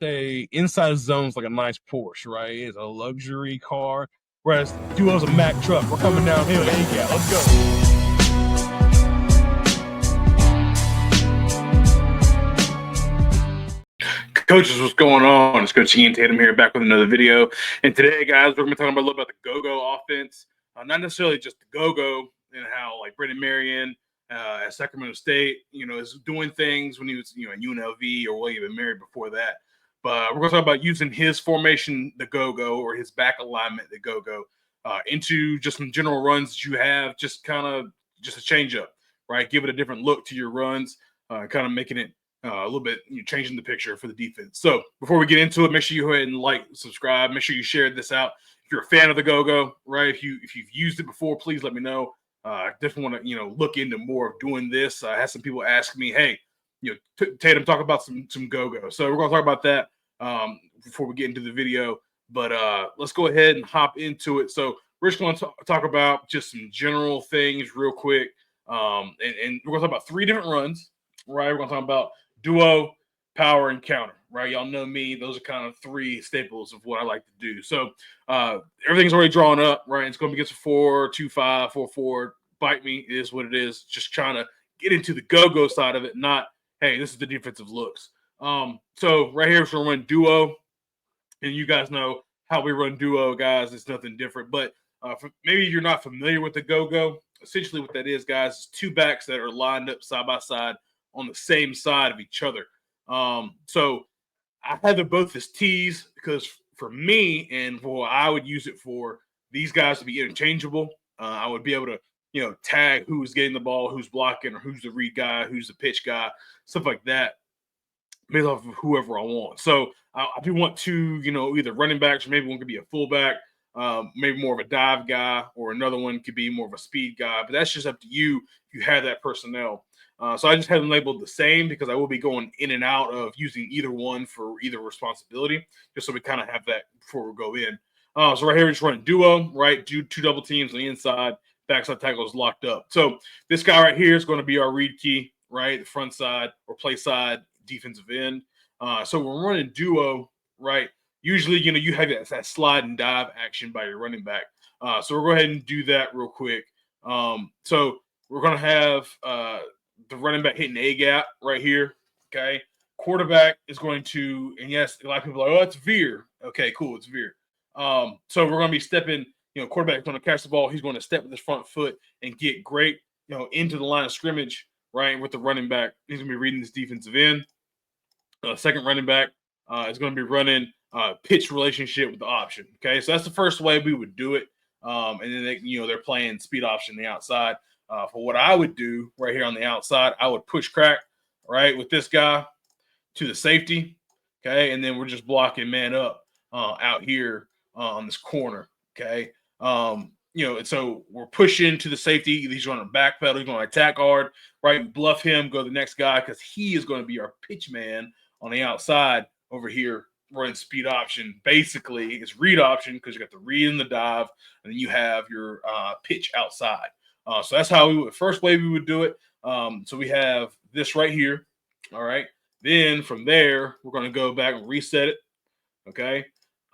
say inside zone's like a nice Porsche, right? It's a luxury car, whereas Duo's a Mack truck. We're coming downhill. Yeah, let's go. Coaches, what's going on? It's Coach Ian Tatum here, back with another video. And today, guys, we're going to be talking a little about the GoGo offense. Not necessarily just the GoGo and how, like, Brendan Marion at Sacramento State, is doing things when he was, at UNLV or William and Mary before that. But we're going to talk about using his formation, the GoGo, or his back alignment, the GoGo, into just some general runs that you have, just a change up, right? Give it a different look to your runs, kind of making it a little bit, changing the picture for the defense. So before we get into it, make sure you go ahead and like, subscribe. Make sure you share this out. If you're a fan of the GoGo, right? If you've used it before, please let me know. I definitely want to look into more of doing this. I had some people ask me, hey, Tatum, talk about some GoGo. So we're gonna talk about that before we get into the video. But let's go ahead and hop into it. So we're just going to talk about just some general things real quick, and we're gonna talk about 3 different runs. Right, we're gonna talk about duo, power, and counter, right? Y'all know me. Those are kind of 3 staples of what I like to do. So everything's already drawn up, right? It's going to be against a 4-2-5, 4-4. Bite me, it is what it is. Just trying to get into the GoGo side of it, not, hey, this is the defensive looks. So right here, we're going to run duo. And you guys know how we run duo, guys. It's nothing different. But maybe you're not familiar with the GoGo. Essentially what that is, guys, is 2 backs that are lined up side by side on the same side of each other. So I have them both as T's because for me and for what I would use it for, these guys to be interchangeable. I would be able to, tag who's getting the ball, who's blocking, or who's the read guy, who's the pitch guy, stuff like that, based off of whoever I want. So I do want 2, either running backs, or maybe one could be a fullback, maybe more of a dive guy, or another one could be more of a speed guy. But that's just up to you if you have that personnel. So I just have them labeled the same because I will be going in and out of using either one for either responsibility, just so we kind of have that before we go in. So right here, we're just running duo, right? Do 2 double teams on the inside, backside tackle is locked up. So this guy right here is going to be our read key, right? The front side or play side defensive end. So we're running duo, right? Usually, you have that slide and dive action by your running back. So we'll go ahead and do that real quick. So we're going to have the running back hitting A gap right here. Okay. Quarterback is going to, and yes, a lot of people are like, oh, it's veer. Okay, cool. It's veer. So we're going to be stepping, quarterback's going to catch the ball. He's going to step with his front foot and get great, into the line of scrimmage, right? With the running back. He's going to be reading this defensive end. Second running back is going to be running pitch relationship with the option. Okay. So that's the first way we would do it. And then they're playing speed option on the outside. For what I would do right here on the outside, I would push crack right with this guy to the safety. Okay. And then we're just blocking man up out here on this corner. Okay. And so we're pushing to the safety. He's going to backpedal. He's going to attack hard, right? Bluff him, go to the next guy because he is going to be our pitch man on the outside over here running speed option. Basically, it's read option because you got the read and the dive, and then you have your pitch outside. So that's how first way we would do it. So we have this right here. All right. Then from there, we're going to go back and reset it. Okay.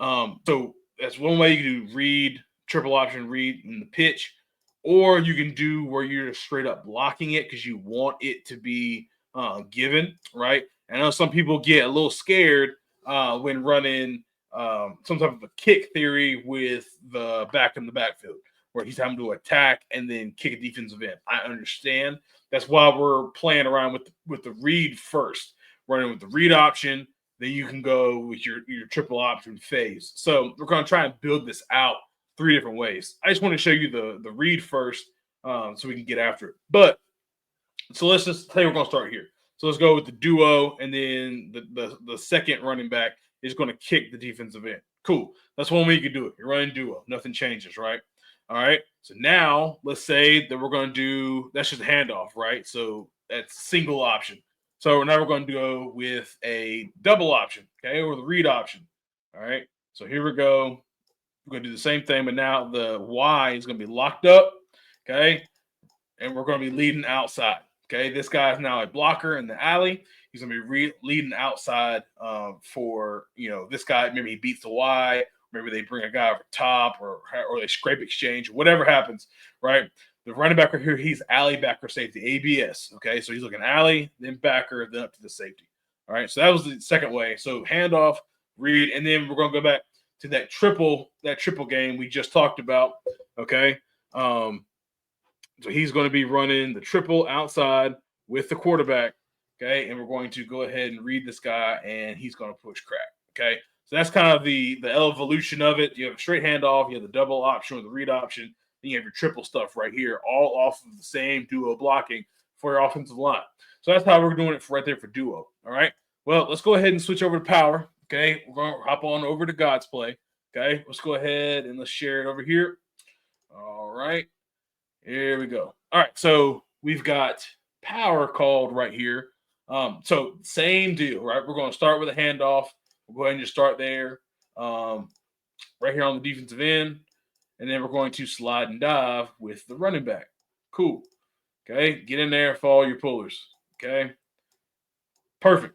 So that's one way you can do read, triple option read in the pitch, or you can do where you're straight up blocking it because you want it to be given, right? I know some people get a little scared when running some type of a kick theory with the back in the backfield, where he's having to attack and then kick a defensive end. I understand. That's why we're playing around with the read first, running with the read option. Then you can go with your triple option phase. So we're going to try and build this out 3 different ways. I just want to show you the read first so we can get after it. But so let's just say we're going to start here. So let's go with the duo, and then the second running back is going to kick the defensive end. Cool. That's one way you can do it. You're running duo. Nothing changes, right? All right. So now let's say that we're going to do, that's just a handoff, right? So that's single option. So now we're going to go with a double option, okay, or the read option. All right. So here we go. We're going to do the same thing, but now the Y is going to be locked up, okay, and we're going to be leading outside. Okay, this guy is now a blocker in the alley. He's going to be leading outside for, this guy. Maybe he beats the Y. Maybe they bring a guy over top or they scrape exchange, whatever happens, right? The running back right here, he's alley, backer, safety, ABS. Okay, so he's looking alley, then backer, then up to the safety. All right, so that was the second way. So handoff, read, and then we're going to go back to that triple game we just talked about. Okay, so he's going to be running the triple outside with the quarterback. Okay, and we're going to go ahead and read this guy, and he's going to push crack. Okay, so that's kind of the evolution of it. You have a straight handoff, you have the double option or the read option, then you have your triple stuff right here, all off of the same duo blocking for your offensive line. So that's how we're doing it right there for duo. All right. Well, let's go ahead and switch over to power. Okay, we're going to hop on over to God's play. Okay, let's go ahead and let's share it over here. All right, here we go. All right, so we've got power called right here. So same deal, right? We're going to start with a handoff. We'll go ahead and just start there, right here on the defensive end, and then we're going to slide and dive with the running back. Cool. Okay, get in there, follow your pullers. Okay, perfect.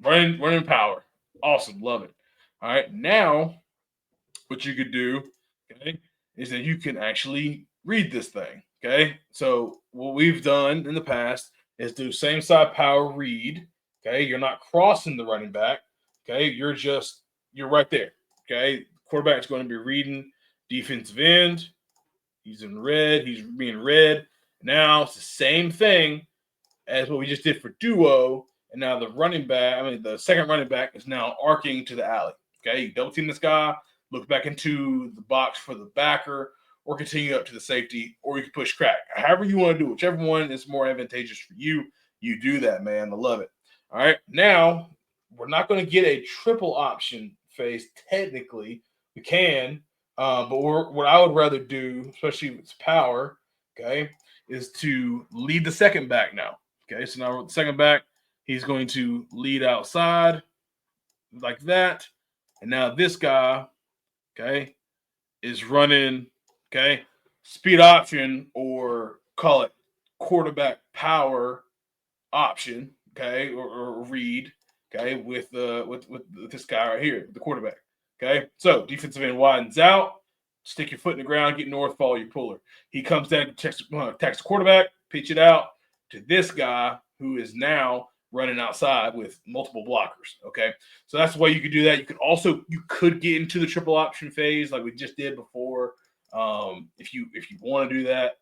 Running power. Awesome, love it. All right, now what you could do, okay, is that you can actually read this thing. Okay, so what we've done in the past is do same side power read. Okay, you're not crossing the running back. Okay, you're right there. Okay, quarterback's going to be reading defensive end. He's in red. He's being read. Now it's the same thing as what we just did for duo. And now the second running back is now arcing to the alley. Okay, you double team this guy, look back into the box for the backer, or continue up to the safety, or you can push crack. However you want to do, whichever one is more advantageous for you, you do that, man. I love it. All right, now we're not going to get a triple option phase. Technically, we can, but what I would rather do, especially with power, okay, is to lead the second back now. Okay, so now the second back, he's going to lead outside like that. And now this guy, okay, is running, okay, speed option or call it quarterback power option, okay, or read, okay, with this guy right here, the quarterback. Okay, so defensive end widens out, stick your foot in the ground, get north, follow your puller. He comes down, attacks the quarterback, pitch it out to this guy who is now running outside with multiple blockers. Okay, so that's the way you could do that. You could get into the triple option phase like we just did before, if you want to do that.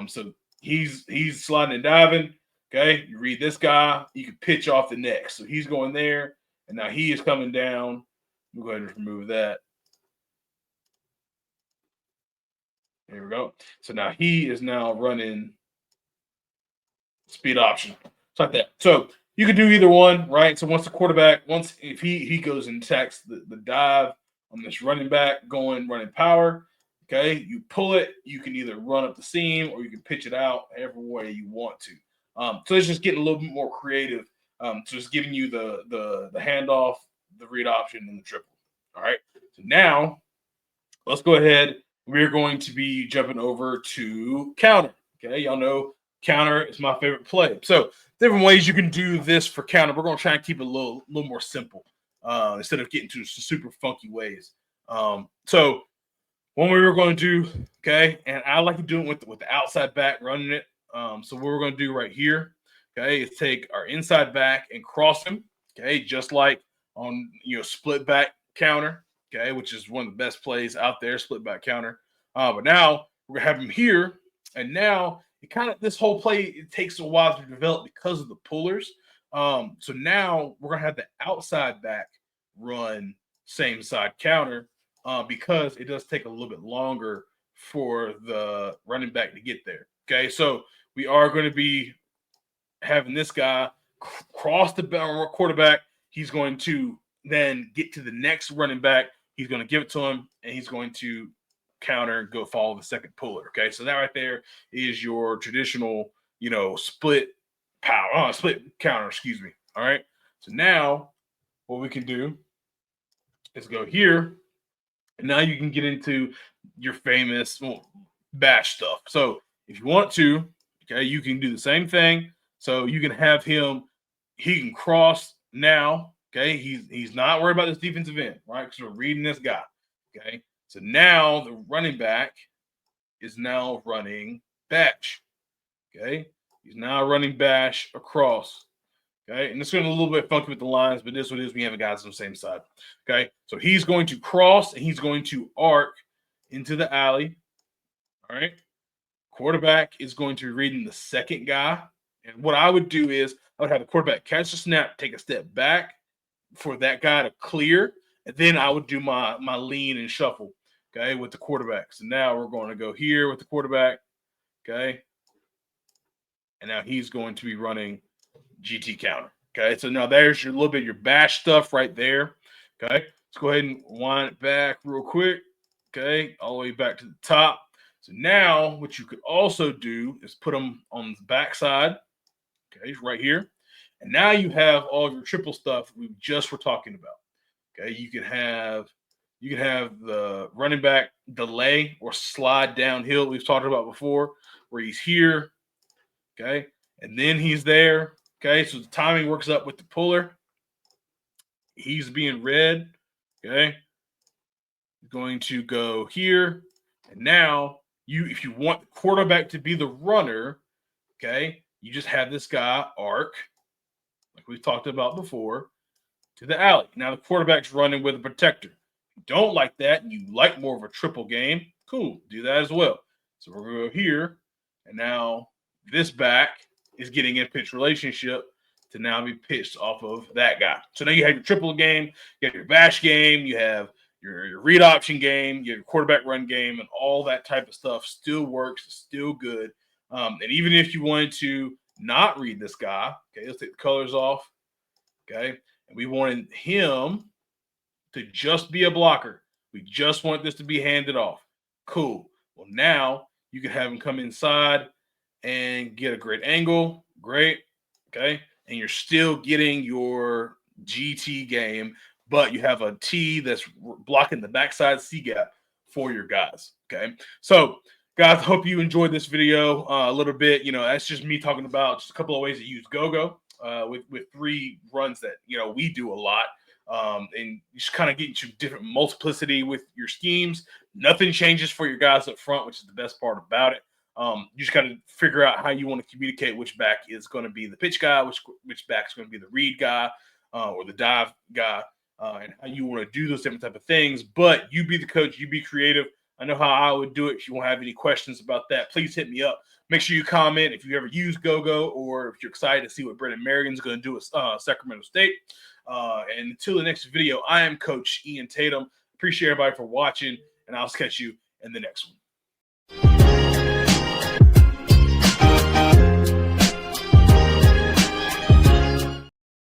So he's sliding and diving. Okay, you read this guy, you can pitch off the next. So he's going there, and now he is coming down. We'll go ahead and remove that. There we go. So now he is now running speed option. It's like that. So you can do either one, right? So if he goes and attacks the dive on this running back running power, okay, you pull it. You can either run up the seam or you can pitch it out every way you want to. So it's just getting a little bit more creative. So it's giving you the handoff, the read option, and the triple. All right. So now let's go ahead. We're going to be jumping over to counter. Okay, y'all know counter is my favorite play. So different ways you can do this for counter. We're going to try and keep it a little more simple instead of getting to super funky ways. So one way we're going to do, okay, and I like to do it with the outside back running it. So what we're going to do right here, okay, is take our inside back and cross him, okay, just like on split back counter, okay, which is one of the best plays out there, split back counter. But now we're gonna have him here, and now this whole play it takes a while to develop because of the pullers. So now we're gonna have the outside back run same side counter because it does take a little bit longer for the running back to get there. Okay, so we are going to be having this guy cross the quarterback. He's going to then get to the next running back. He's going to give it to him, and he's going to counter and go follow the second puller. Okay, so that right there is your traditional, split counter. Excuse me. All right. So now what we can do is go here, and now you can get into your famous bash stuff. So if you want to, okay, you can do the same thing. So you can have him. he can cross now. Okay, he's not worried about this defensive end, right? Because we're reading this guy. Okay, so now the running back is now running bash. Okay, he's now running bash across. Okay, and it's going to be a little bit funky with the lines, but this is what it is. We have guys on the same side. Okay, so he's going to cross and he's going to arc into the alley. All right, quarterback is going to be reading the second guy. And what I would do is I would have the quarterback catch the snap, take a step back for that guy to clear, and then I would do my lean and shuffle, okay, with the quarterback. So now we're going to go here with the quarterback, okay, and now he's going to be running GT counter, okay. So now there's your little bit of your bash stuff right there, okay. Let's go ahead and wind it back real quick, okay, all the way back to the top. So now what you could also do is put them on the backside, okay, right here. And now you have all of your triple stuff we just were talking about. Okay, you can have the running back delay or slide downhill we've talked about before, where he's here, okay, and then he's there. Okay, so the timing works up with the puller. He's being read, okay. Going to go here, and now if you want the quarterback to be the runner, okay, you just have this guy arc, like we've talked about before, to the alley. Now the quarterback's running with a protector. If you don't like that and you like more of a triple game, cool, do that as well. So we're going to go here, and now this back is getting in pitch relationship to now be pitched off of that guy. So now you have your triple game, you have your bash game, you have your read option game, you have your quarterback run game, and all that type of stuff still works, still good. And even if you wanted to not read this guy, okay, let's take the colors off, okay, and we wanted him to just be a blocker. We just want this to be handed off. Cool. Well, now you can have him come inside and get a great angle. Great. Okay. And you're still getting your GT game, but you have a T that's blocking the backside C gap for your guys. Okay. So, guys, I hope you enjoyed this video a little bit. You know, that's just me talking about just a couple of ways to use GoGo with 3 runs that, you know, we do a lot. And just kind of getting you different multiplicity with your schemes. Nothing changes for your guys up front, which is the best part about it. You just got to figure out how you want to communicate which back is going to be the pitch guy, which back is going to be the read guy or the dive guy, and how you want to do those different type of things. But you be the coach, you be creative. I know how I would do it. If you won't have any questions about that, please hit me up. Make sure you comment if you ever use GoGo or if you're excited to see what Brendan Marion's going to do at Sacramento State. And until the next video, I am Coach Ian Tatum. Appreciate everybody for watching, and I'll catch you in the next one.